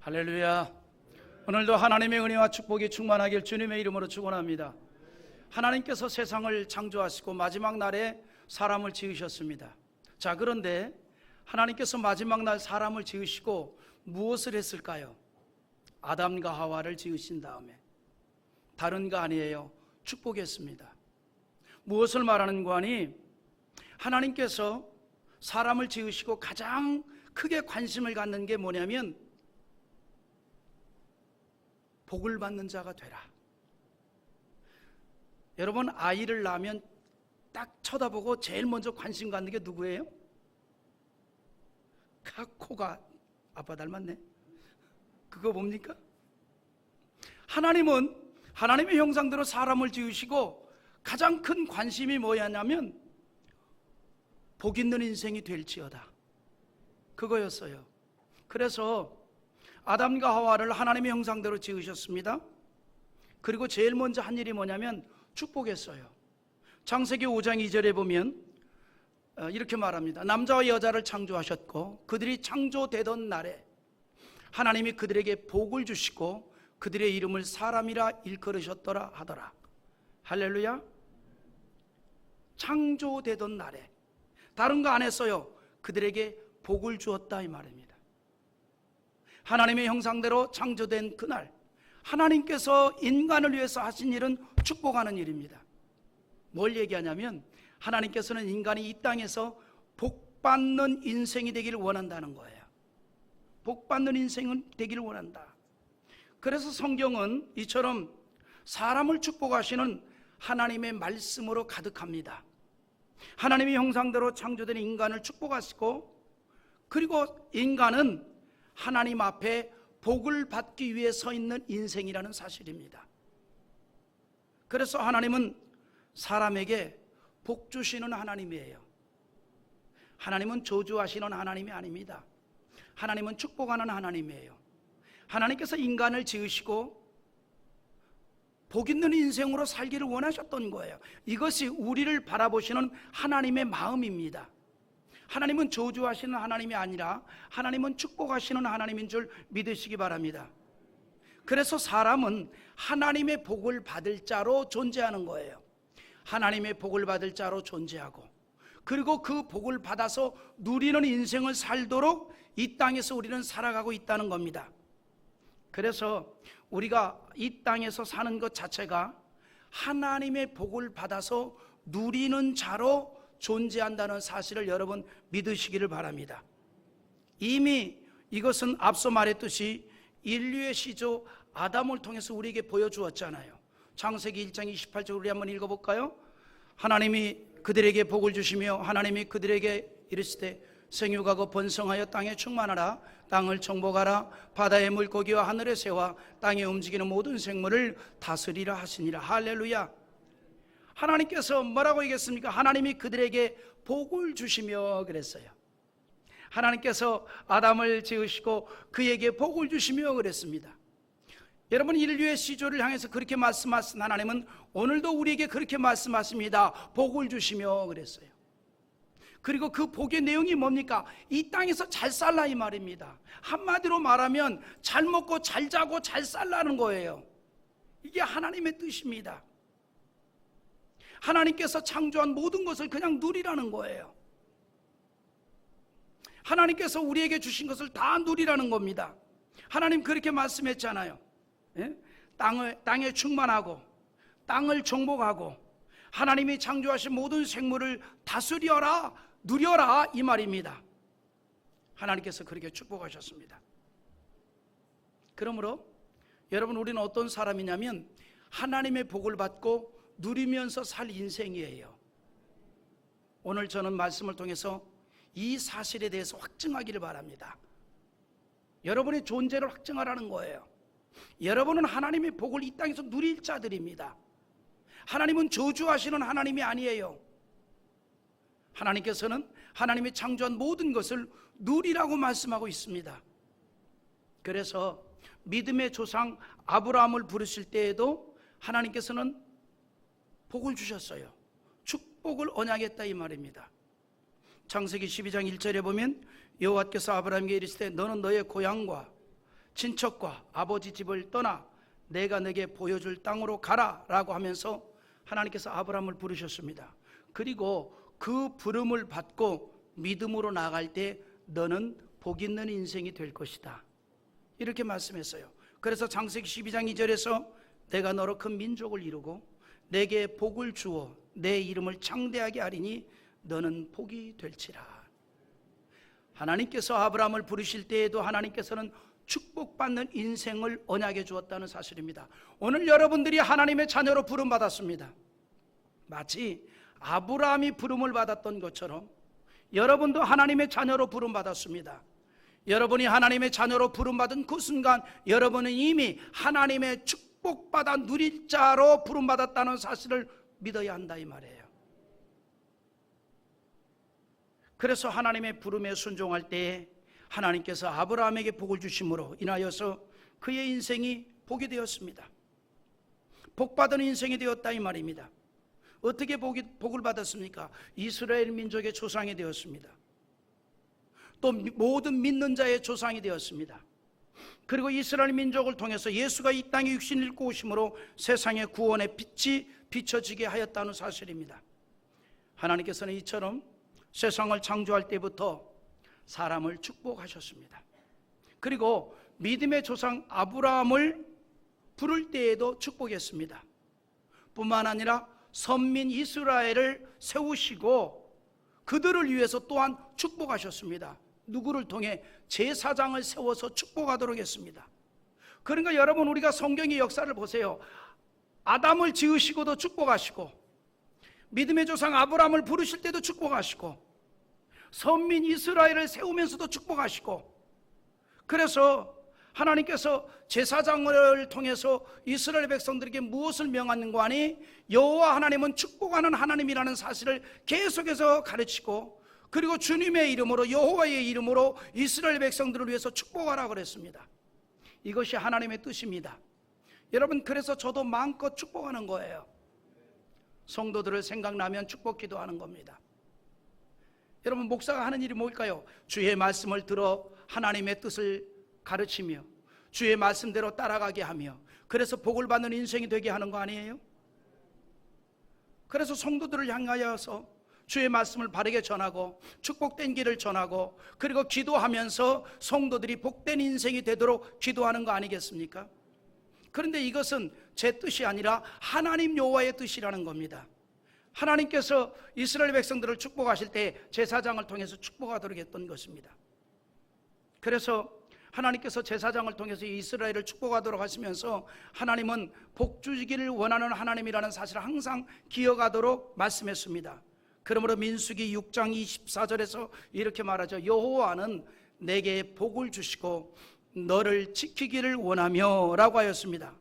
할렐루야. 오늘도 하나님의 은혜와 축복이 충만하길 주님의 이름으로 축원합니다. 하나님께서 세상을 창조하시고 마지막 날에 사람을 지으셨습니다. 자, 그런데 하나님께서 마지막 날 사람을 지으시고 무엇을 했을까요? 아담과 하와를 지으신 다음에 다른 거 아니에요. 축복했습니다. 무엇을 말하는 거 아니? 하나님께서 사람을 지으시고 가장 크게 관심을 갖는 게 뭐냐면 복을 받는 자가 되라. 여러분, 아이를 낳으면 딱 쳐다보고 제일 먼저 관심 갖는 게 누구예요? 코가 아빠 닮았네. 그거 뭡니까? 하나님은 하나님의 형상대로 사람을 지으시고 가장 큰 관심이 뭐였냐면 복 있는 인생이 될지어다, 그거였어요. 그래서 아담과 하와를 하나님의 형상대로 지으셨습니다. 그리고 제일 먼저 한 일이 뭐냐면 축복했어요. 창세기 5장 2절에 보면 이렇게 말합니다. 남자와 여자를 창조하셨고 그들이 창조되던 날에 하나님이 그들에게 복을 주시고 그들의 이름을 사람이라 일컬으셨더라 하더라. 할렐루야. 창조되던 날에 다른 거 안 했어요. 그들에게 복을 주었다 이 말입니다. 하나님의 형상대로 창조된 그날 하나님께서 인간을 위해서 하신 일은 축복하는 일입니다. 뭘 얘기하냐면 하나님께서는 인간이 이 땅에서 복받는 인생이 되기를 원한다는 거예요. 복받는 인생은 되기를 원한다. 그래서 성경은 이처럼 사람을 축복하시는 하나님의 말씀으로 가득합니다. 하나님의 형상대로 창조된 인간을 축복하시고 그리고 인간은 하나님 앞에 복을 받기 위해 서 있는 인생이라는 사실입니다. 그래서 하나님은 사람에게 복 주시는 하나님이에요. 하나님은 저주하시는 하나님이 아닙니다. 하나님은 축복하는 하나님이에요. 하나님께서 인간을 지으시고 복 있는 인생으로 살기를 원하셨던 거예요. 이것이 우리를 바라보시는 하나님의 마음입니다. 하나님은 저주하시는 하나님이 아니라 하나님은 축복하시는 하나님인 줄 믿으시기 바랍니다. 그래서 사람은 하나님의 복을 받을 자로 존재하는 거예요. 하나님의 복을 받을 자로 존재하고 그리고 그 복을 받아서 누리는 인생을 살도록 이 땅에서 우리는 살아가고 있다는 겁니다. 그래서 우리가 이 땅에서 사는 것 자체가 하나님의 복을 받아서 누리는 자로 존재한다는 사실을 여러분 믿으시기를 바랍니다. 이미 이것은 앞서 말했듯이 인류의 시조 아담을 통해서 우리에게 보여주었잖아요. 창세기 1장 28절 우리 한번 읽어볼까요? 하나님이 그들에게 복을 주시며 하나님이 그들에게 이르시되 생육하고 번성하여 땅에 충만하라. 땅을 정복하라. 바다의 물고기와 하늘의 새와 땅에 움직이는 모든 생물을 다스리라 하시니라. 할렐루야. 하나님께서 뭐라고 얘기했습니까? 하나님이 그들에게 복을 주시며 그랬어요. 하나님께서 아담을 지으시고 그에게 복을 주시며 그랬습니다. 여러분, 인류의 시조를 향해서 그렇게 말씀하신 하나님은 오늘도 우리에게 그렇게 말씀하십니다. 복을 주시며 그랬어요. 그리고 그 복의 내용이 뭡니까? 이 땅에서 잘 살라 이 말입니다. 한마디로 말하면 잘 먹고 잘 자고 잘 살라는 거예요. 이게 하나님의 뜻입니다. 하나님께서 창조한 모든 것을 그냥 누리라는 거예요. 하나님께서 우리에게 주신 것을 다 누리라는 겁니다. 하나님 그렇게 말씀했잖아요. 예? 땅에 충만하고 땅을 정복하고 하나님이 창조하신 모든 생물을 다스려라, 누려라 이 말입니다. 하나님께서 그렇게 축복하셨습니다. 그러므로 여러분, 우리는 어떤 사람이냐면 하나님의 복을 받고 누리면서 살 인생이에요. 오늘 저는 말씀을 통해서 이 사실에 대해서 확증하기를 바랍니다. 여러분의 존재를 확증하라는 거예요. 여러분은 하나님의 복을 이 땅에서 누릴 자들입니다. 하나님은 저주하시는 하나님이 아니에요. 하나님께서는 하나님이 창조한 모든 것을 누리라고 말씀하고 있습니다. 그래서 믿음의 조상 아브라함을 부르실 때에도 하나님께서는 복을 주셨어요. 축복을 언약했다 이 말입니다. 창세기 12장 1절에 보면 여호와께서 아브라함에게 이르시되 너는 너의 고향과 친척과 아버지 집을 떠나 내가 너에게 보여줄 땅으로 가라 라고 하면서 하나님께서 아브라함을 부르셨습니다. 그리고 그 부름을 받고 믿음으로 나아갈 때 너는 복 있는 인생이 될 것이다, 이렇게 말씀했어요. 그래서 창세기 12장 2절에서 내가 너로 큰 민족을 이루고 내게 복을 주어 내 이름을 창대하게 하리니 너는 복이 될지라. 하나님께서 아브라함을 부르실 때에도 하나님께서는 축복받는 인생을 언약해 주었다는 사실입니다. 오늘 여러분들이 하나님의 자녀로 부름받았습니다. 마치 아브라함이 부름을 받았던 것처럼 여러분도 하나님의 자녀로 부름받았습니다. 여러분이 하나님의 자녀로 부름받은 그 순간 여러분은 이미 하나님의 축복받아 누릴 자로 부름받았다는 사실을 믿어야 한다, 이 말이에요. 그래서 하나님의 부름에 순종할 때에 하나님께서 아브라함에게 복을 주심으로 인하여서 그의 인생이 복이 되었습니다. 복받은 인생이 되었다, 이 말입니다. 어떻게 복을 받았습니까? 이스라엘 민족의 조상이 되었습니다. 또 모든 믿는 자의 조상이 되었습니다. 그리고 이스라엘 민족을 통해서 예수가 이 땅에 육신을 입고 오심으로 세상의 구원의 빛이 비춰지게 하였다는 사실입니다. 하나님께서는 이처럼 세상을 창조할 때부터 사람을 축복하셨습니다. 그리고 믿음의 조상 아브라함을 부를 때에도 축복했습니다. 뿐만 아니라 선민 이스라엘을 세우시고 그들을 위해서 또한 축복하셨습니다. 누구를 통해 제사장을 세워서 축복하도록 했습니다. 그러니까 여러분, 우리가 성경의 역사를 보세요. 아담을 지으시고도 축복하시고 믿음의 조상 아브라함을 부르실 때도 축복하시고 선민 이스라엘을 세우면서도 축복하시고, 그래서 하나님께서 제사장을 통해서 이스라엘 백성들에게 무엇을 명하는가 하니 여호와 하나님은 축복하는 하나님이라는 사실을 계속해서 가르치고, 그리고 주님의 이름으로 여호와의 이름으로 이스라엘 백성들을 위해서 축복하라고 그랬습니다. 이것이 하나님의 뜻입니다. 여러분, 그래서 저도 마음껏 축복하는 거예요. 성도들을 생각나면 축복 기도하는 겁니다. 여러분, 목사가 하는 일이 뭘까요? 주의 말씀을 들어 하나님의 뜻을 가르치며 주의 말씀대로 따라가게 하며, 그래서 복을 받는 인생이 되게 하는 거 아니에요? 그래서 성도들을 향하여서 주의 말씀을 바르게 전하고 축복된 길을 전하고, 그리고 기도하면서 성도들이 복된 인생이 되도록 기도하는 거 아니겠습니까? 그런데 이것은 제 뜻이 아니라 하나님 여호와의 뜻이라는 겁니다. 하나님께서 이스라엘 백성들을 축복하실 때 제사장을 통해서 축복하도록 했던 것입니다. 그래서 하나님께서 제사장을 통해서 이스라엘을 축복하도록 하시면서 하나님은 복 주기를 원하는 하나님이라는 사실을 항상 기억하도록 말씀했습니다. 그러므로 민수기 6장 24절에서 이렇게 말하죠. 여호와는 내게 복을 주시고 너를 지키기를 원하며 라고 하였습니다.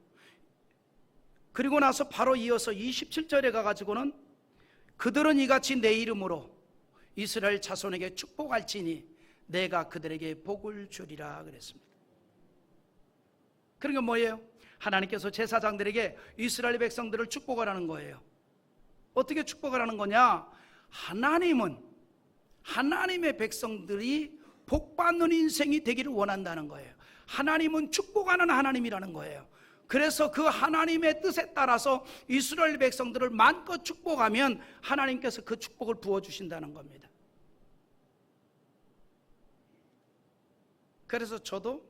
그리고 나서 바로 이어서 27절에 가가지고는 그들은 이같이 내 이름으로 이스라엘 자손에게 축복할지니 내가 그들에게 복을 주리라 그랬습니다. 그러니까 뭐예요? 하나님께서 제사장들에게 이스라엘 백성들을 축복하라는 거예요. 어떻게 축복하라는 거냐? 하나님은 하나님의 백성들이 복받는 인생이 되기를 원한다는 거예요. 하나님은 축복하는 하나님이라는 거예요. 그래서 그 하나님의 뜻에 따라서 이스라엘 백성들을 마음껏 축복하면 하나님께서 그 축복을 부어주신다는 겁니다. 그래서 저도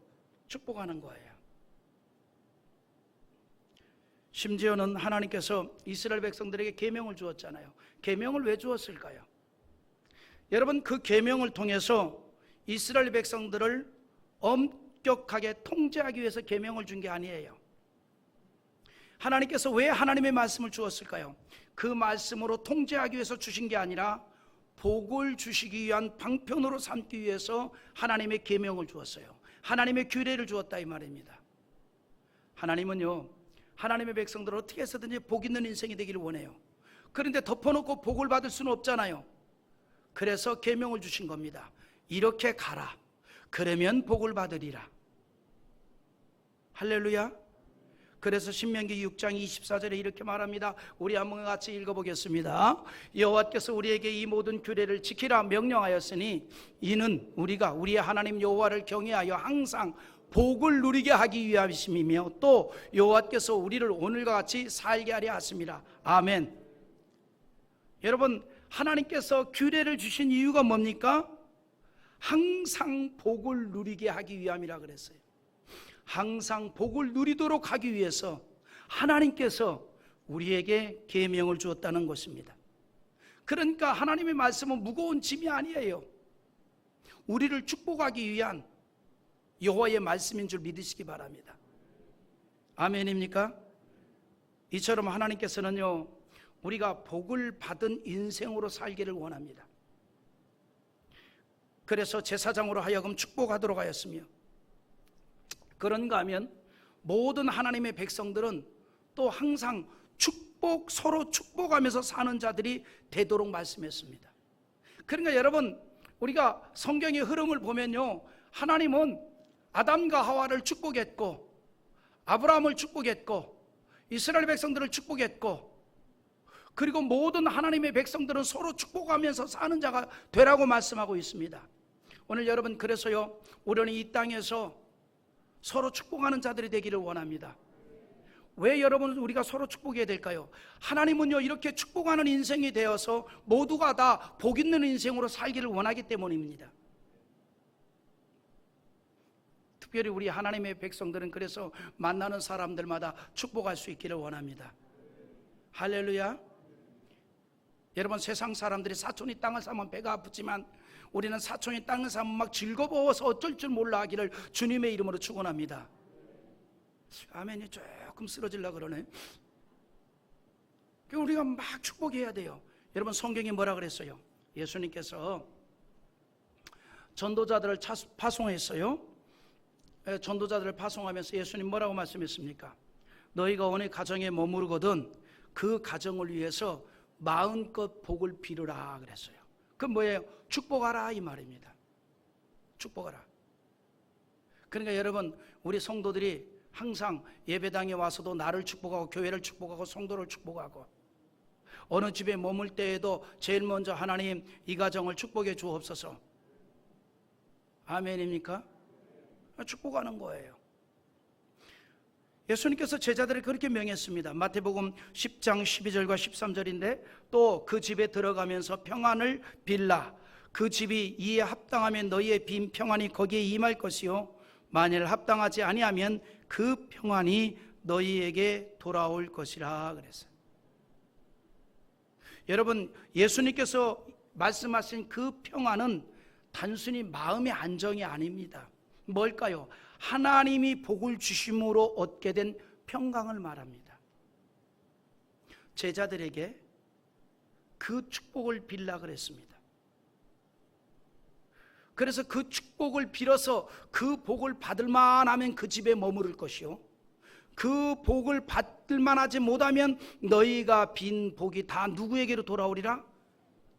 축복하는 거예요. 심지어는 하나님께서 이스라엘 백성들에게 계명을 주었잖아요. 계명을 왜 주었을까요? 여러분, 그 계명을 통해서 이스라엘 백성들을 엄격하게 통제하기 위해서 계명을 준 게 아니에요. 하나님께서 왜 하나님의 말씀을 주었을까요? 그 말씀으로 통제하기 위해서 주신 게 아니라 복을 주시기 위한 방편으로 삼기 위해서 하나님의 계명을 주었어요. 하나님의 규례를 주었다 이 말입니다. 하나님은요, 하나님의 백성들을 어떻게 해서든지 복 있는 인생이 되기를 원해요. 그런데 덮어놓고 복을 받을 수는 없잖아요. 그래서 계명을 주신 겁니다. 이렇게 가라. 그러면 복을 받으리라. 할렐루야. 그래서 신명기 6장 24절에 이렇게 말합니다. 우리 한번 같이 읽어보겠습니다. 여호와께서 우리에게 이 모든 규례를 지키라 명령하였으니 이는 우리가 우리의 하나님 여호와를 경외하여 항상 복을 누리게 하기 위함이며 또 여호와께서 우리를 오늘과 같이 살게 하려 하십니다. 아멘. 여러분, 하나님께서 규례를 주신 이유가 뭡니까? 항상 복을 누리게 하기 위함이라 그랬어요. 항상 복을 누리도록 하기 위해서 하나님께서 우리에게 계명을 주었다는 것입니다. 그러니까 하나님의 말씀은 무거운 짐이 아니에요. 우리를 축복하기 위한 여호와의 말씀인 줄 믿으시기 바랍니다. 아멘입니까? 이처럼 하나님께서는요, 우리가 복을 받은 인생으로 살기를 원합니다. 그래서 제사장으로 하여금 축복하도록 하였으며, 그런가 하면 모든 하나님의 백성들은 또 항상 서로 축복하면서 사는 자들이 되도록 말씀했습니다. 그러니까 여러분, 우리가 성경의 흐름을 보면요, 하나님은 아담과 하와를 축복했고, 아브라함을 축복했고, 이스라엘 백성들을 축복했고, 그리고 모든 하나님의 백성들은 서로 축복하면서 사는 자가 되라고 말씀하고 있습니다. 오늘 여러분, 그래서요, 우리는 이 땅에서 서로 축복하는 자들이 되기를 원합니다. 왜 여러분 우리가 서로 축복해야 될까요? 하나님은요, 이렇게 축복하는 인생이 되어서 모두가 다 복 있는 인생으로 살기를 원하기 때문입니다. 특별히 우리 하나님의 백성들은 그래서 만나는 사람들마다 축복할 수 있기를 원합니다. 할렐루야. 여러분, 세상 사람들이 사촌이 땅을 사면 배가 아프지만 우리는 사촌이 땅을 사면 막 즐거워서 어쩔 줄 몰라 하기를 주님의 이름으로 축원합니다. 아멘이 조금 쓰러지려고 그러네. 우리가 막 축복해야 돼요. 여러분, 성경이 뭐라 그랬어요? 예수님께서 전도자들을 파송했어요. 전도자들을 파송하면서 예수님 뭐라고 말씀했습니까? 너희가 오늘 가정에 머무르거든 그 가정을 위해서 마음껏 복을 빌으라 그랬어요. 그건 뭐예요? 축복하라 이 말입니다. 축복하라. 그러니까 여러분, 우리 성도들이 항상 예배당에 와서도 나를 축복하고 교회를 축복하고 성도를 축복하고 어느 집에 머물 때에도 제일 먼저 하나님 이 가정을 축복해 주옵소서. 아멘입니까? 축복하는 거예요. 예수님께서 제자들을 그렇게 명했습니다. 마태복음 10장 12절과 13절인데 또 그 집에 들어가면서 평안을 빌라. 그 집이 이에 합당하면 너희의 빈 평안이 거기에 임할 것이요 만일 합당하지 아니하면 그 평안이 너희에게 돌아올 것이라 그랬어요. 여러분, 예수님께서 말씀하신 그 평안은 단순히 마음의 안정이 아닙니다. 뭘까요? 하나님이 복을 주심으로 얻게 된 평강을 말합니다. 제자들에게 그 축복을 빌라 그랬습니다. 그래서 그 축복을 빌어서 그 복을 받을 만하면 그 집에 머무를 것이요 그 복을 받을 만하지 못하면 너희가 빈 복이 다 누구에게로 돌아오리라?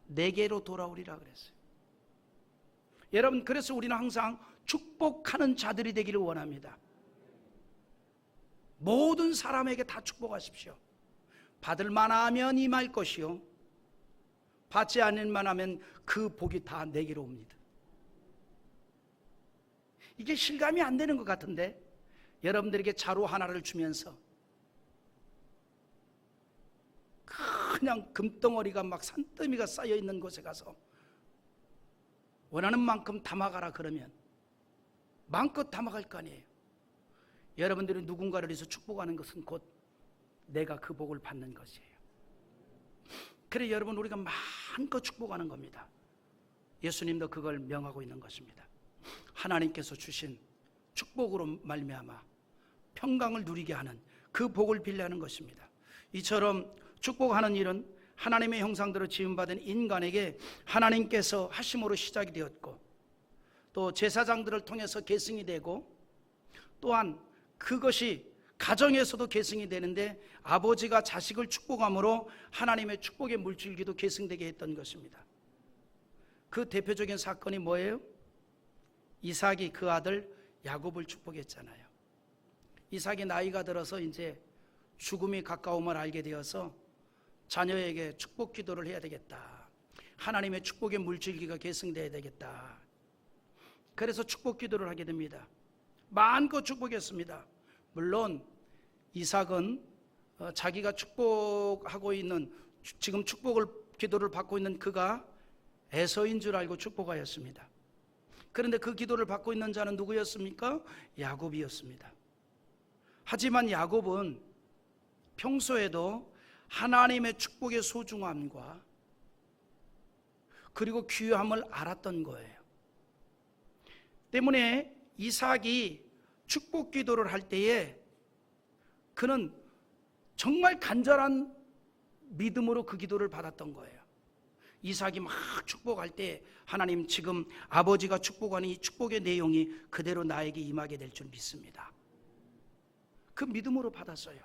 내게로 돌아오리라 그랬어요. 여러분, 그래서 우리는 항상 축복하는 자들이 되기를 원합니다. 모든 사람에게 다 축복하십시오. 받을 만하면 임할 것이요 받지 않을 만하면 그 복이 다 내게로 옵니다. 이게 실감이 안 되는 것 같은데 여러분들에게 자루 하나를 주면서 그냥 금덩어리가 막 산더미가 쌓여 있는 곳에 가서 원하는 만큼 담아가라 그러면 마음껏 담아갈 거 아니에요. 여러분들이 누군가를 위해서 축복하는 것은 곧 내가 그 복을 받는 것이에요. 그래 여러분, 우리가 마음껏 축복하는 겁니다. 예수님도 그걸 명하고 있는 것입니다. 하나님께서 주신 축복으로 말미암아 평강을 누리게 하는 그 복을 빌려하는 것입니다. 이처럼 축복하는 일은 하나님의 형상대로 지음받은 인간에게 하나님께서 하심으로 시작이 되었고 또 제사장들을 통해서 계승이 되고 또한 그것이 가정에서도 계승이 되는데 아버지가 자식을 축복함으로 하나님의 축복의 물줄기도 계승되게 했던 것입니다. 그 대표적인 사건이 뭐예요? 이삭이 그 아들 야곱을 축복했잖아요. 이삭이 나이가 들어서 이제 죽음이 가까움을 알게 되어서 자녀에게 축복 기도를 해야 되겠다. 하나님의 축복의 물줄기가 계승되어야 되겠다. 그래서 축복 기도를 하게 됩니다. 마음껏 축복했습니다. 물론 이삭은 자기가 축복하고 있는, 지금 축복을 기도를 받고 있는 그가 에서인 줄 알고 축복하였습니다. 그런데 그 기도를 받고 있는 자는 누구였습니까? 야곱이었습니다. 하지만 야곱은 평소에도 하나님의 축복의 소중함과 그리고 귀함을 알았던 거예요. 때문에 이삭이 축복 기도를 할 때에 그는 정말 간절한 믿음으로 그 기도를 받았던 거예요. 이삭이 막 축복할 때 하나님, 지금 아버지가 축복하는 이 축복의 내용이 그대로 나에게 임하게 될 줄 믿습니다. 그 믿음으로 받았어요.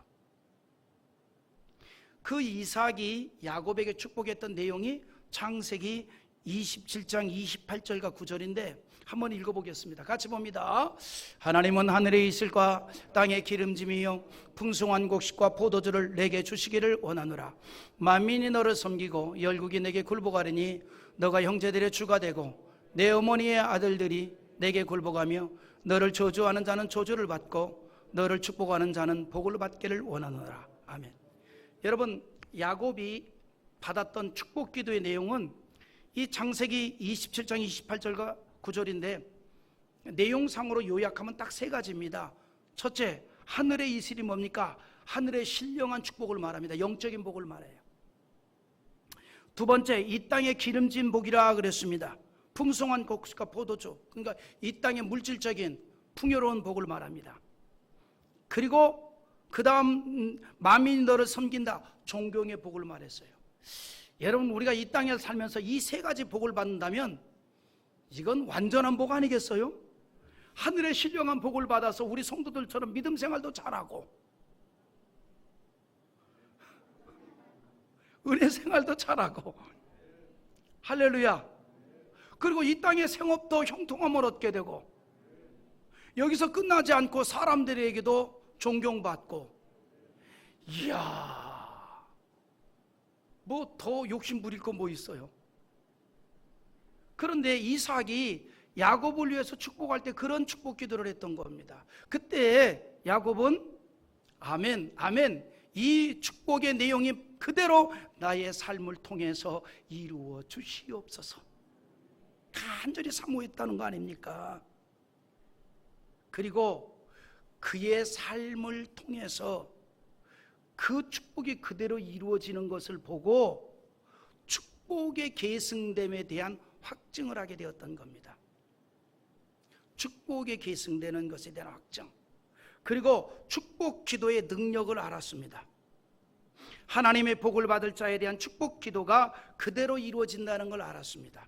그 이삭이 야곱에게 축복했던 내용이 창세기 27장 28절과 9절인데 한번 읽어보겠습니다. 같이 봅니다. 하나님은 하늘에 있을과 땅에 기름짐이요 풍성한 곡식과 포도주를 내게 주시기를 원하노라. 만민이 너를 섬기고 열국이 내게 굴복하리니 너가 형제들의 주가 되고 내 어머니의 아들들이 내게 굴복하며 너를 저주하는 자는 저주를 받고 너를 축복하는 자는 복을 받기를 원하노라. 아멘. 여러분, 야곱이 받았던 축복 기도의 내용은 이 창세기 27장 28절과 9절인데 내용상으로 요약하면 딱 세 가지입니다. 첫째, 하늘의 이슬이 뭡니까? 하늘의 신령한 축복을 말합니다. 영적인 복을 말해요. 두 번째, 이 땅의 기름진 복이라 그랬습니다. 풍성한 곡식과 포도주, 그러니까 이 땅의 물질적인 풍요로운 복을 말합니다. 그리고 그 다음 만민이 너를 섬긴다, 존경의 복을 말했어요. 여러분, 우리가 이 땅에 살면서 이 세 가지 복을 받는다면 이건 완전한 복 아니겠어요? 하늘의 신령한 복을 받아서 우리 성도들처럼 믿음 생활도 잘하고 은혜 생활도 잘하고, 할렐루야. 그리고 이 땅의 생업도 형통함을 얻게 되고, 여기서 끝나지 않고 사람들에게도 존경받고, 이야, 뭐 더 욕심 부릴 거 뭐 있어요? 그런데 이삭이 야곱을 위해서 축복할 때 그런 축복 기도를 했던 겁니다. 그때 야곱은 아멘, 아멘, 이 축복의 내용이 그대로 나의 삶을 통해서 이루어 주시옵소서 간절히 사모했다는 거 아닙니까? 그리고 그의 삶을 통해서 그 축복이 그대로 이루어지는 것을 보고 축복의 계승됨에 대한 확증을 하게 되었던 겁니다. 축복의 계승되는 것에 대한 확증, 그리고 축복 기도의 능력을 알았습니다. 하나님의 복을 받을 자에 대한 축복 기도가 그대로 이루어진다는 걸 알았습니다.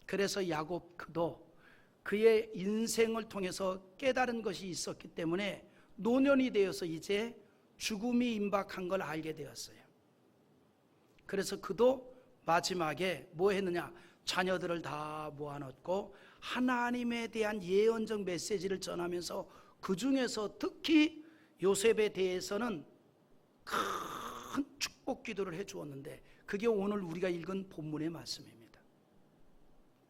그래서 야곱 그도 그의 인생을 통해서 깨달은 것이 있었기 때문에 노년이 되어서 이제 죽음이 임박한 걸 알게 되었어요. 그래서 그도 마지막에 뭐 했느냐? 자녀들을 다 모아놓고 하나님에 대한 예언적 메시지를 전하면서 그 중에서 특히 요셉에 대해서는 큰 축복 기도를 해주었는데, 그게 오늘 우리가 읽은 본문의 말씀입니다.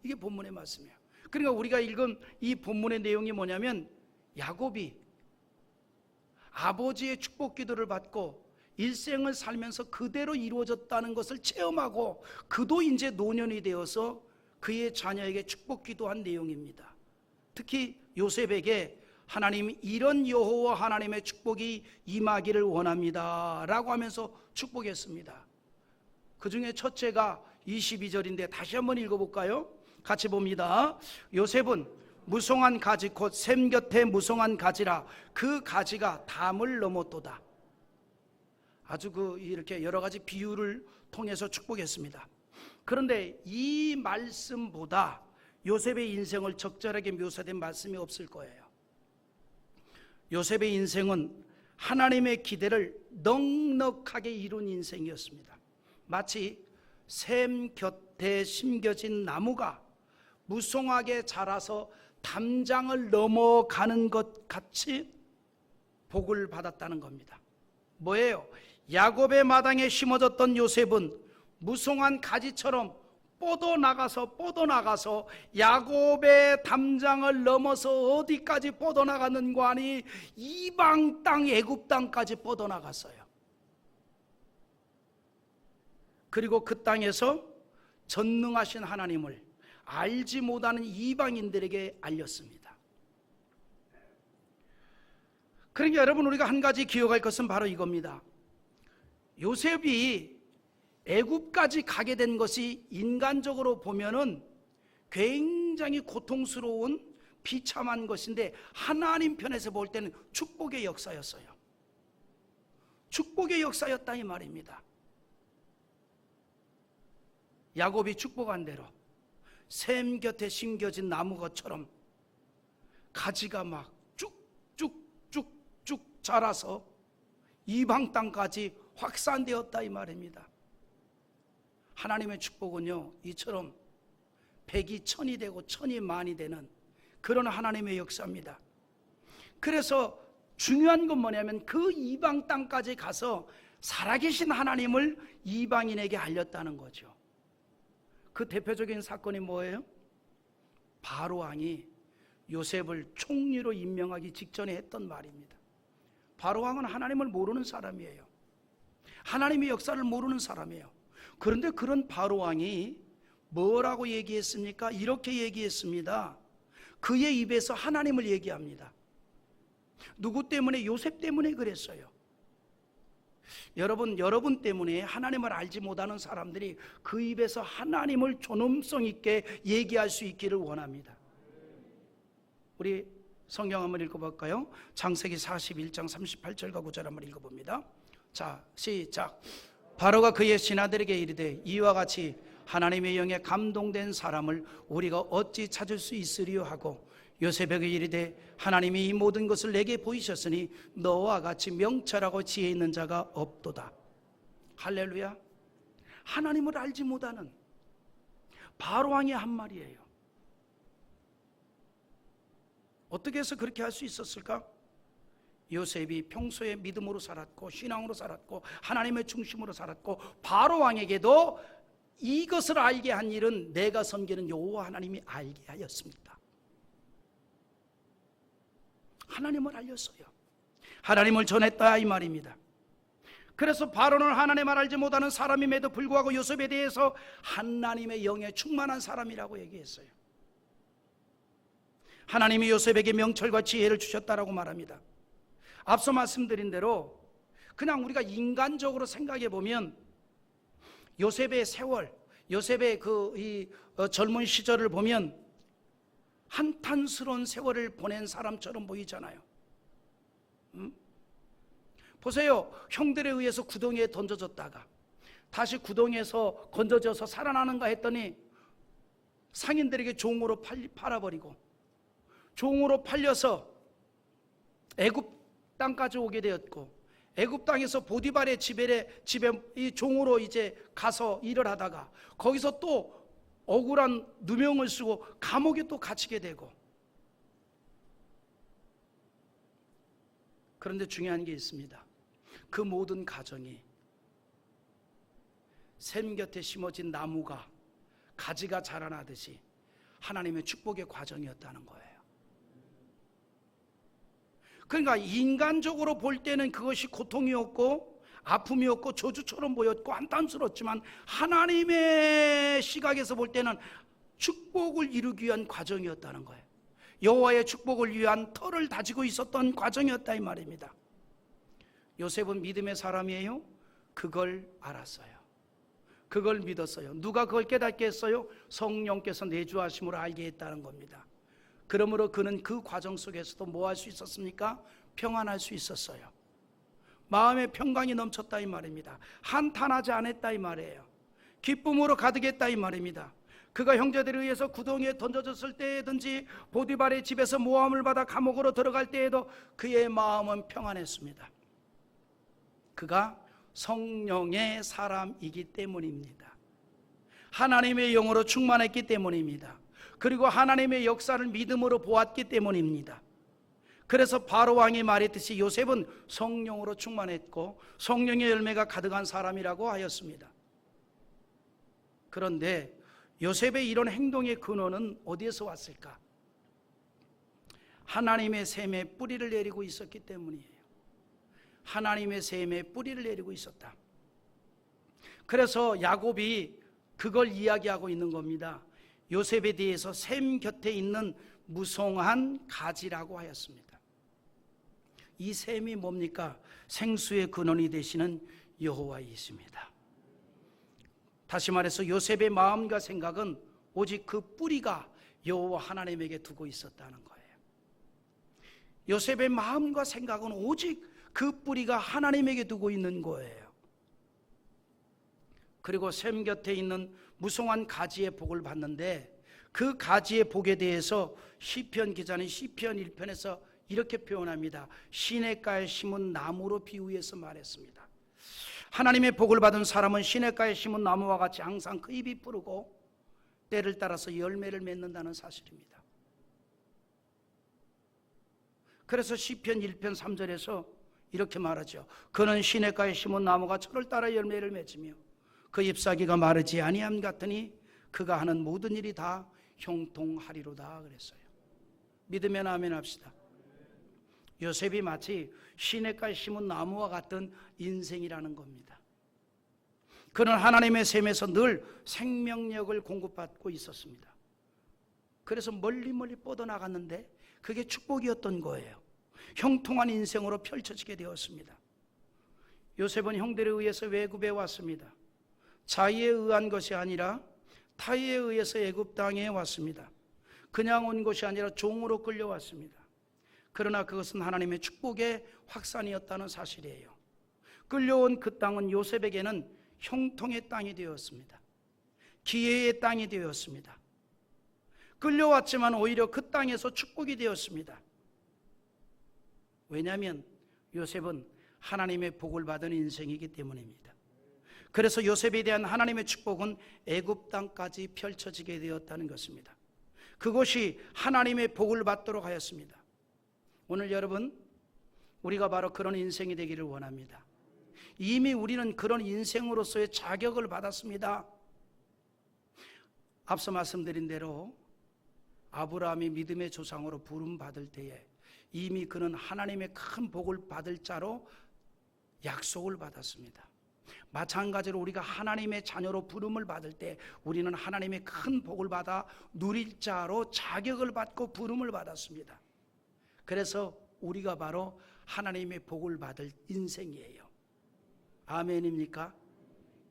이게 본문의 말씀이에요. 그러니까 우리가 읽은 이 본문의 내용이 뭐냐면, 야곱이 아버지의 축복 기도를 받고 일생을 살면서 그대로 이루어졌다는 것을 체험하고 그도 이제 노년이 되어서 그의 자녀에게 축복 기도한 내용입니다. 특히 요셉에게 하나님, 이런 여호와 하나님의 축복이 임하기를 원합니다 라고 하면서 축복했습니다. 그 중에 첫째가 22절인데 다시 한번 읽어볼까요? 같이 봅니다. 요셉은 무성한 가지 곧 샘 곁에 무성한 가지라 그 가지가 담을 넘었도다. 아주 이렇게 여러 가지 비유를 통해서 축복했습니다. 그런데 이 말씀보다 요셉의 인생을 적절하게 묘사된 말씀이 없을 거예요. 요셉의 인생은 하나님의 기대를 넉넉하게 이룬 인생이었습니다. 마치 샘 곁에 심겨진 나무가 무성하게 자라서 담장을 넘어가는 것 같이 복을 받았다는 겁니다. 뭐예요? 야곱의 마당에 심어졌던 요셉은 무성한 가지처럼 뻗어나가서 야곱의 담장을 넘어서 어디까지 뻗어나갔는가 하니 이방 땅 애굽 땅까지 뻗어나갔어요. 그리고 그 땅에서 전능하신 하나님을 알지 못하는 이방인들에게 알렸습니다. 그러니까 여러분, 우리가 한 가지 기억할 것은 바로 이겁니다. 요셉이 애굽까지 가게 된 것이 인간적으로 보면은 굉장히 고통스러운 비참한 것인데, 하나님 편에서 볼 때는 축복의 역사였어요. 축복의 역사였다 이 말입니다. 야곱이 축복한 대로 샘 곁에 심겨진 나무것처럼 가지가 막 쭉쭉쭉쭉 자라서 이방 땅까지 확산되었다 이 말입니다. 하나님의 축복은요, 이처럼 백이 천이 되고 천이 만이 되는 그런 하나님의 역사입니다. 그래서 중요한 건 뭐냐면 그 이방 땅까지 가서 살아계신 하나님을 이방인에게 알렸다는 거죠. 그 대표적인 사건이 뭐예요? 바로 왕이 요셉을 총리로 임명하기 직전에 했던 말입니다. 바로 왕은 하나님을 모르는 사람이에요. 하나님의 역사를 모르는 사람이에요. 그런데 그런 바로 왕이 뭐라고 얘기했습니까? 이렇게 얘기했습니다. 그의 입에서 하나님을 얘기합니다. 누구 때문에? 요셉 때문에 그랬어요. 여러분 때문에 하나님을 알지 못하는 사람들이 그 입에서 하나님을 존엄성 있게 얘기할 수 있기를 원합니다. 우리 성경 한번 읽어볼까요? 창세기 41장 38절과 9절 한번 읽어봅니다. 자, 시작. 바로가 그의 신하들에게 이르되 이와 같이 하나님의 영에 감동된 사람을 우리가 어찌 찾을 수 있으리요 하고 요셉에게 이르되 하나님이 이 모든 것을 내게 보이셨으니 너와 같이 명철하고 지혜 있는 자가 없도다. 할렐루야. 하나님을 알지 못하는 바로 왕의 한 말이에요. 어떻게 해서 그렇게 할 수 있었을까? 요셉이 평소에 믿음으로 살았고 신앙으로 살았고 하나님의 중심으로 살았고 바로 왕에게도 이것을 알게 한 일은 내가 섬기는 여호와 하나님이 알게 하였습니다. 하나님을 알렸어요. 하나님을 전했다 이 말입니다. 그래서 바로는 하나님을 알지 못하는 사람임에도 불구하고 요셉에 대해서 하나님의 영에 충만한 사람이라고 얘기했어요. 하나님이 요셉에게 명철과 지혜를 주셨다라고 말합니다. 앞서 말씀드린 대로 그냥 우리가 인간적으로 생각해 보면 요셉의 세월, 요셉의 젊은 시절을 보면 한탄스러운 세월을 보낸 사람처럼 보이잖아요. 보세요. 형들에 의해서 구덩이에 던져졌다가 다시 구덩이에서 건져져서 살아나는가 했더니 상인들에게 종으로 팔아버리고 종으로 팔려서 애굽 땅까지 오게 되었고 애굽 땅에서 보디발의 집에 이 종으로 이제 가서 일을 하다가 거기서 또 억울한 누명을 쓰고 감옥에 또 갇히게 되고. 그런데 중요한 게 있습니다. 그 모든 과정이 샘 곁에 심어진 나무가 가지가 자라나듯이 하나님의 축복의 과정이었다는 거예요. 그러니까 인간적으로 볼 때는 그것이 고통이었고 아픔이었고 저주처럼 보였고 한탄스럽지만 하나님의 시각에서 볼 때는 축복을 이루기 위한 과정이었다는 거예요. 여호와의 축복을 위한 터를 다지고 있었던 과정이었다 이 말입니다. 요셉은 믿음의 사람이에요. 그걸 알았어요. 그걸 믿었어요. 누가 그걸 깨닫게 했어요? 성령께서 내주하심으로 알게 했다는 겁니다. 그러므로 그는 그 과정 속에서도 뭐 할 수 있었습니까? 평안할 수 있었어요. 마음의 평강이 넘쳤다 이 말입니다. 한탄하지 않았다 이 말이에요. 기쁨으로 가득했다 이 말입니다. 그가 형제들에 의해서 구덩이에 던져졌을 때든지 보디발의 집에서 모함을 받아 감옥으로 들어갈 때에도 그의 마음은 평안했습니다. 그가 성령의 사람이기 때문입니다. 하나님의 영으로 충만했기 때문입니다. 그리고 하나님의 역사를 믿음으로 보았기 때문입니다. 그래서 바로 왕이 말했듯이 요셉은 성령으로 충만했고 성령의 열매가 가득한 사람이라고 하였습니다. 그런데 요셉의 이런 행동의 근원은 어디에서 왔을까? 하나님의 셈에 뿌리를 내리고 있었기 때문이에요. 하나님의 셈에 뿌리를 내리고 있었다. 그래서 야곱이 그걸 이야기하고 있는 겁니다. 요셉에 대해서 셈 곁에 있는 무성한 가지라고 하였습니다. 이 셈이 뭡니까? 생수의 근원이 되시는 여호와이십니다. 다시 말해서 요셉의 마음과 생각은 오직 그 뿌리가 여호와 하나님에게 두고 있었다는 거예요. 요셉의 마음과 생각은 오직 그 뿌리가 하나님에게 두고 있는 거예요. 그리고 셈 곁에 있는 무성한 가지의 복을 받는데, 그 가지의 복에 대해서 시편 기자는 시편 1편에서 이렇게 표현합니다. 시냇가에 심은 나무로 비유해서 말했습니다. 하나님의 복을 받은 사람은 시냇가에 심은 나무와 같이 항상 그 잎이 푸르고 때를 따라서 열매를 맺는다는 사실입니다. 그래서 시편 1편 3절에서 이렇게 말하죠. 그는 시냇가에 심은 나무가 철을 따라 열매를 맺으며 그 잎사귀가 마르지 아니함 같으니 그가 하는 모든 일이 다 형통하리로다 그랬어요. 믿으면 아멘 합시다. 요셉이 마치 시냇가에 심은 나무와 같은 인생이라는 겁니다. 그는 하나님의 셈에서 늘 생명력을 공급받고 있었습니다. 그래서 멀리 뻗어나갔는데 그게 축복이었던 거예요. 형통한 인생으로 펼쳐지게 되었습니다. 요셉은 형들에 의해서 외국에 왔습니다. 자의에 의한 것이 아니라 타의에 의해서 애굽 땅에 왔습니다. 그냥 온 것이 아니라 종으로 끌려왔습니다. 그러나 그것은 하나님의 축복의 확산이었다는 사실이에요. 끌려온 그 땅은 요셉에게는 형통의 땅이 되었습니다. 기회의 땅이 되었습니다. 끌려왔지만 오히려 그 땅에서 축복이 되었습니다. 왜냐하면 요셉은 하나님의 복을 받은 인생이기 때문입니다. 그래서 요셉에 대한 하나님의 축복은 애굽 땅까지 펼쳐지게 되었다는 것입니다. 그것이 하나님의 복을 받도록 하였습니다. 오늘 여러분, 우리가 바로 그런 인생이 되기를 원합니다. 이미 우리는 그런 인생으로서의 자격을 받았습니다. 앞서 말씀드린 대로 아브라함이 믿음의 조상으로 부름받을 때에 이미 그는 하나님의 큰 복을 받을 자로 약속을 받았습니다. 마찬가지로 우리가 하나님의 자녀로 부름을 받을 때 우리는 하나님의 큰 복을 받아 누릴 자로 자격을 받고 부름을 받았습니다. 그래서 우리가 바로 하나님의 복을 받을 인생이에요. 아멘입니까?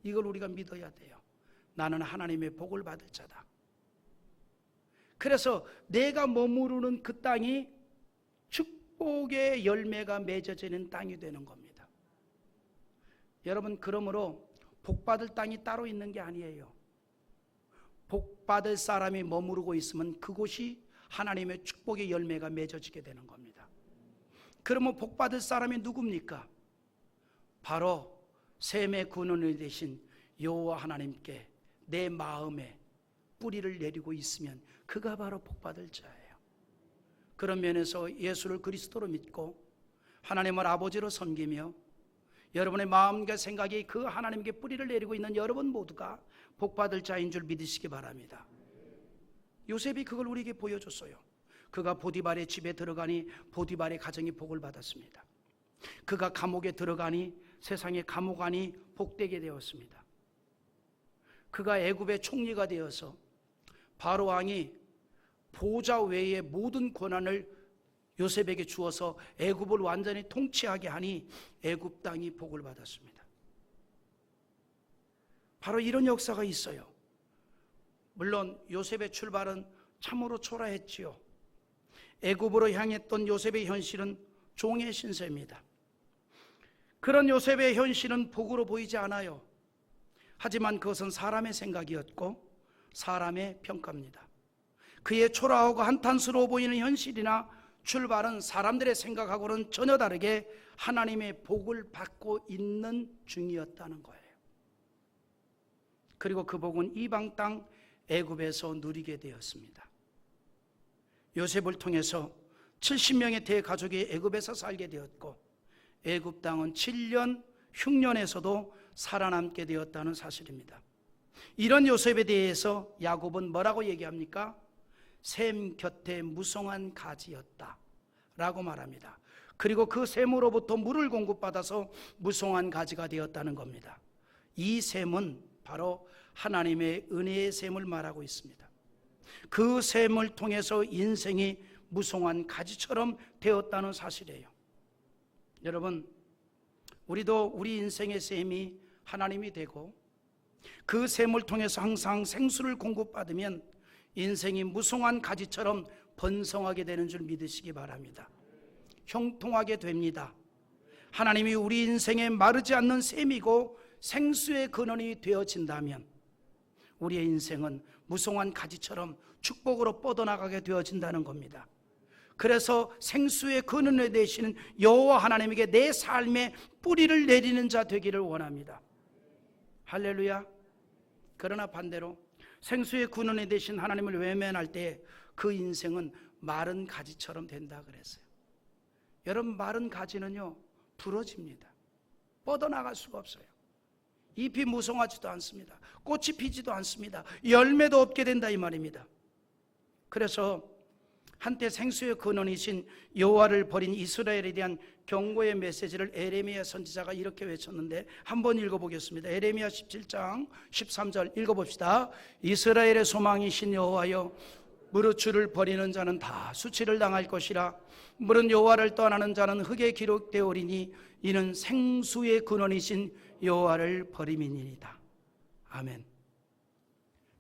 이걸 우리가 믿어야 돼요. 나는 하나님의 복을 받을 자다. 그래서 내가 머무르는 그 땅이 축복의 열매가 맺어지는 땅이 되는 겁니다. 여러분, 그러므로 복받을 땅이 따로 있는 게 아니에요. 복받을 사람이 머무르고 있으면 그곳이 하나님의 축복의 열매가 맺어지게 되는 겁니다. 그러면 복받을 사람이 누굽니까? 바로 셈의 근원이 되신 여호와 하나님께 내 마음에 뿌리를 내리고 있으면 그가 바로 복받을 자예요. 그런 면에서 예수를 그리스도로 믿고 하나님을 아버지로 섬기며 여러분의 마음과 생각이 그 하나님께 뿌리를 내리고 있는 여러분 모두가 복받을 자인 줄 믿으시기 바랍니다. 요셉이 그걸 우리에게 보여줬어요. 그가 보디발의 집에 들어가니 보디발의 가정이 복을 받았습니다. 그가 감옥에 들어가니 세상의 감옥안이 복되게 되었습니다. 그가 애굽의 총리가 되어서 바로 왕이 보좌 외의 모든 권한을 요셉에게 주어서 애굽을 완전히 통치하게 하니 애굽 땅이 복을 받았습니다. 바로 이런 역사가 있어요. 물론 요셉의 출발은 참으로 초라했지요. 애굽으로 향했던 요셉의 현실은 종의 신세입니다. 그런 요셉의 현실은 복으로 보이지 않아요. 하지만 그것은 사람의 생각이었고 사람의 평가입니다. 그의 초라하고 한탄스러워 보이는 현실이나 출발은 사람들의 생각하고는 전혀 다르게 하나님의 복을 받고 있는 중이었다는 거예요. 그리고 그 복은 이방 땅 애굽에서 누리게 되었습니다. 요셉을 통해서 70명의 대가족이 애굽에서 살게 되었고 애굽 땅은 7년 흉년에서도 살아남게 되었다는 사실입니다. 이런 요셉에 대해서 야곱은 뭐라고 얘기합니까? 셈 곁에 무성한 가지였다 라고 말합니다. 그리고 그 셈으로부터 물을 공급받아서 무성한 가지가 되었다는 겁니다. 이 셈은 바로 하나님의 은혜의 셈을 말하고 있습니다. 그 셈을 통해서 인생이 무성한 가지처럼 되었다는 사실이에요. 여러분, 우리도 우리 인생의 셈이 하나님이 되고 그 셈을 통해서 항상 생수를 공급받으면 인생이 무성한 가지처럼 번성하게 되는 줄 믿으시기 바랍니다. 형통하게 됩니다. 하나님이 우리 인생에 마르지 않는 셈이고 생수의 근원이 되어진다면 우리의 인생은 무성한 가지처럼 축복으로 뻗어나가게 되어진다는 겁니다. 그래서 생수의 근원이 되시는 여호와 하나님에게 내 삶에 뿌리를 내리는 자 되기를 원합니다. 할렐루야. 그러나 반대로 생수의 근원이 되신 하나님을 외면할 때 그 인생은 마른 가지처럼 된다 그랬어요. 여러분, 마른 가지는요 부러집니다. 뻗어나갈 수가 없어요. 잎이 무성하지도 않습니다. 꽃이 피지도 않습니다. 열매도 없게 된다 이 말입니다. 그래서 한때 생수의 근원이신 여호와를 버린 이스라엘에 대한 경고의 메시지를 에레미야 선지자가 이렇게 외쳤는데 한번 읽어보겠습니다. 에레미야 17장 13절 읽어봅시다. 이스라엘의 소망이신 여호와여, 무릇 주를 버리는 자는 다 수치를 당할 것이라. 무릇 여호와를 떠나는 자는 흙에 기록되오리니 이는 생수의 근원이신 여호와를 버림이니이다. 아멘.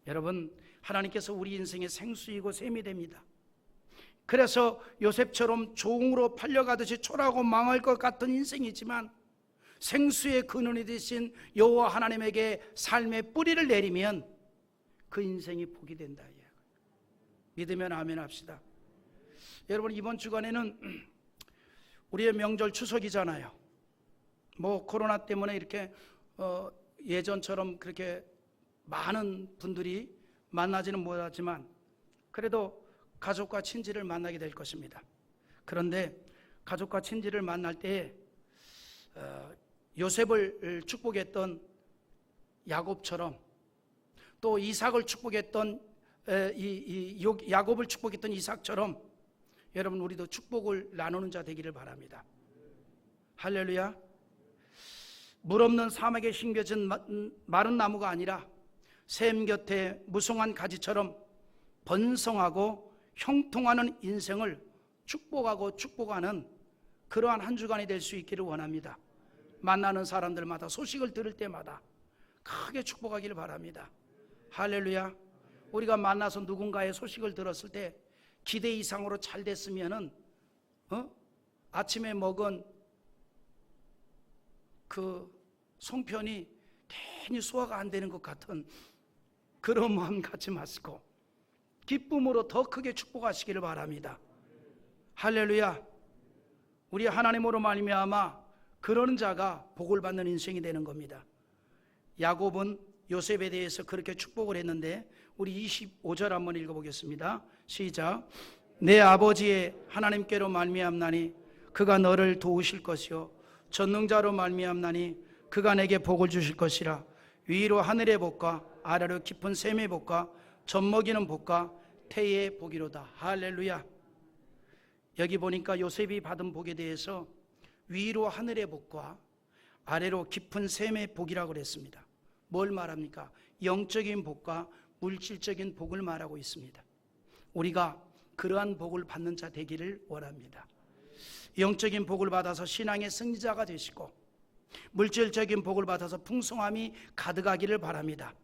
여러분, 하나님께서 우리 인생의 생수이고 셈이 됩니다. 그래서 요셉처럼 종으로 팔려가듯이 초라하고 망할 것 같은 인생이지만 생수의 근원이 되신 여호와 하나님에게 삶의 뿌리를 내리면 그 인생이 복이 된다. 믿으면 아멘 합시다. 여러분, 이번 주간에는 우리의 명절 추석이잖아요. 뭐 코로나 때문에 이렇게 예전처럼 그렇게 많은 분들이 만나지는 못하지만 그래도 가족과 친지를 만나게 될 것입니다. 그런데 가족과 친지를 만날 때 요셉을 축복했던 야곱처럼 또 이삭을 축복했던 야곱을 축복했던 이삭처럼 여러분, 우리도 축복을 나누는 자 되기를 바랍니다. 할렐루야. 물 없는 사막에 심겨진 마른 나무가 아니라 샘 곁에 무성한 가지처럼 번성하고 형통하는 인생을 축복하고 축복하는 그러한 한 주간이 될 수 있기를 원합니다. 만나는 사람들마다 소식을 들을 때마다 크게 축복하기를 바랍니다. 할렐루야. 우리가 만나서 누군가의 소식을 들었을 때 기대 이상으로 잘 됐으면은 아침에 먹은 그 송편이 괜히 소화가 안 되는 것 같은 그런 마음 갖지 마시고 기쁨으로 더 크게 축복하시기를 바랍니다. 할렐루야. 우리 하나님으로 말미암아 그러는 자가 복을 받는 인생이 되는 겁니다. 야곱은 요셉에 대해서 그렇게 축복을 했는데 우리 25절 한번 읽어보겠습니다. 시작. 내 아버지의 하나님께로 말미암나니 그가 너를 도우실 것이요 전능자로 말미암나니 그가 내게 복을 주실 것이라. 위로 하늘의 복과 아래로 깊은 샘의 복과 젖먹이는 복과 태의 복이로다. 할렐루야. 여기 보니까 요셉이 받은 복에 대해서 위로 하늘의 복과 아래로 깊은 샘의 복이라고 그랬습니다. 뭘 말합니까? 영적인 복과 물질적인 복을 말하고 있습니다. 우리가 그러한 복을 받는 자 되기를 원합니다. 영적인 복을 받아서 신앙의 승리자가 되시고 물질적인 복을 받아서 풍성함이 가득하기를 바랍니다.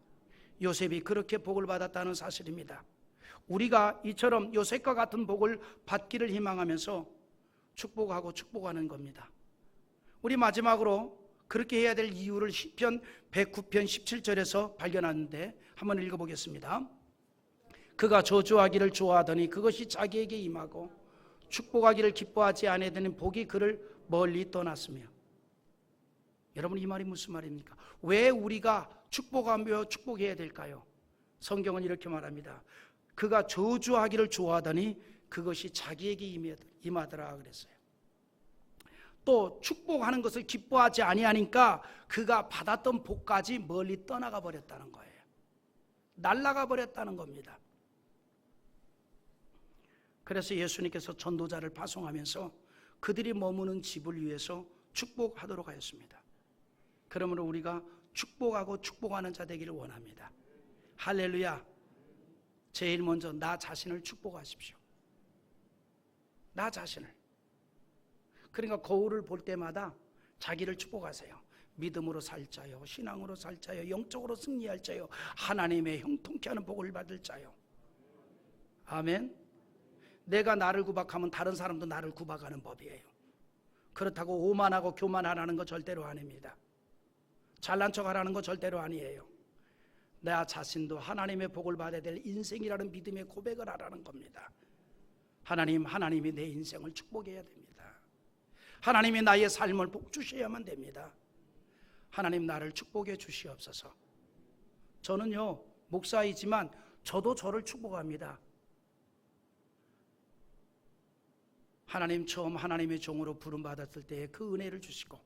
요셉이 그렇게 복을 받았다는 사실입니다. 우리가 이처럼 요셉과 같은 복을 받기를 희망하면서 축복하고 축복하는 겁니다. 우리 마지막으로 그렇게 해야 될 이유를 시편 109편 17절에서 발견하는데 한번 읽어보겠습니다. 그가 저주하기를 좋아하더니 그것이 자기에게 임하고 축복하기를 기뻐하지 아니하더니 복이 그를 멀리 떠났으며. 여러분, 이 말이 무슨 말입니까? 왜 우리가 축복하며 축복해야 될까요? 성경은 이렇게 말합니다. 그가 저주하기를 좋아하더니 그것이 자기에게 임하더라 그랬어요. 또 축복하는 것을 기뻐하지 아니하니까 그가 받았던 복까지 멀리 떠나가 버렸다는 거예요. 날아가 버렸다는 겁니다. 그래서 예수님께서 전도자를 파송하면서 그들이 머무는 집을 위해서 축복하도록 하였습니다. 그러므로 우리가 축복하고 축복하는 자 되기를 원합니다. 할렐루야. 제일 먼저 나 자신을 축복하십시오. 나 자신을. 그러니까 거울을 볼 때마다 자기를 축복하세요. 믿음으로 살 자요, 신앙으로 살 자요, 영적으로 승리할 자요, 하나님의 형통케 하는 복을 받을 자요. 아멘. 내가 나를 구박하면 다른 사람도 나를 구박하는 법이에요. 그렇다고 오만하고 교만하라는 거 절대로 아닙니다. 잘난 척하라는 거 절대로 아니에요. 나 자신도 하나님의 복을 받아야 될 인생이라는 믿음의 고백을 하라는 겁니다. 하나님이 내 인생을 축복해야 됩니다. 하나님이 나의 삶을 복 주셔야만 됩니다. 하나님 나를 축복해 주시옵소서. 저는요 목사이지만 저도 저를 축복합니다. 하나님 처음 하나님의 종으로 부름받았을 때에 그 은혜를 주시고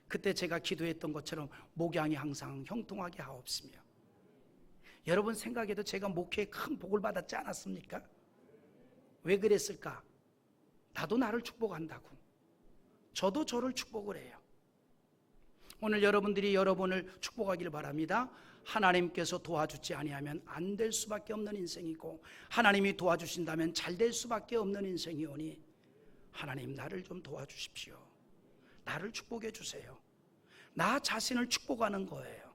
그때 제가 기도했던 것처럼 목양이 항상 형통하게 하옵시며, 여러분 생각해도 제가 목회에 큰 복을 받았지 않았습니까? 왜 그랬을까? 나도 나를 축복한다고. 저도 저를 축복을 해요. 오늘 여러분들이 여러분을 축복하기를 바랍니다. 하나님께서 도와주지 아니하면 안 될 수밖에 없는 인생이고, 하나님이 도와주신다면 잘 될 수밖에 없는 인생이오니 하나님 나를 좀 도와주십시오. 나를 축복해 주세요. 나 자신을 축복하는 거예요.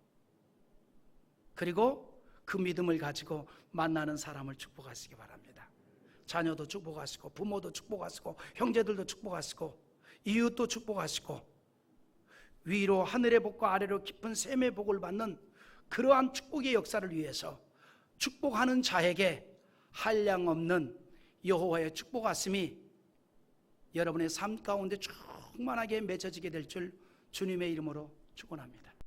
그리고 그 믿음을 가지고 만나는 사람을 축복하시기 바랍니다. 자녀도 축복하시고, 부모도 축복하시고, 형제들도 축복하시고, 이웃도 축복하시고, 위로 하늘의 복과 아래로 깊은 샘의 복을 받는 그러한 축복의 역사를 위해서 축복하는 자에게 한량없는 여호와의 축복하심이 여러분의 삶 가운데 충만하게 맺어지게 될 줄 주님의 이름으로 축원합니다.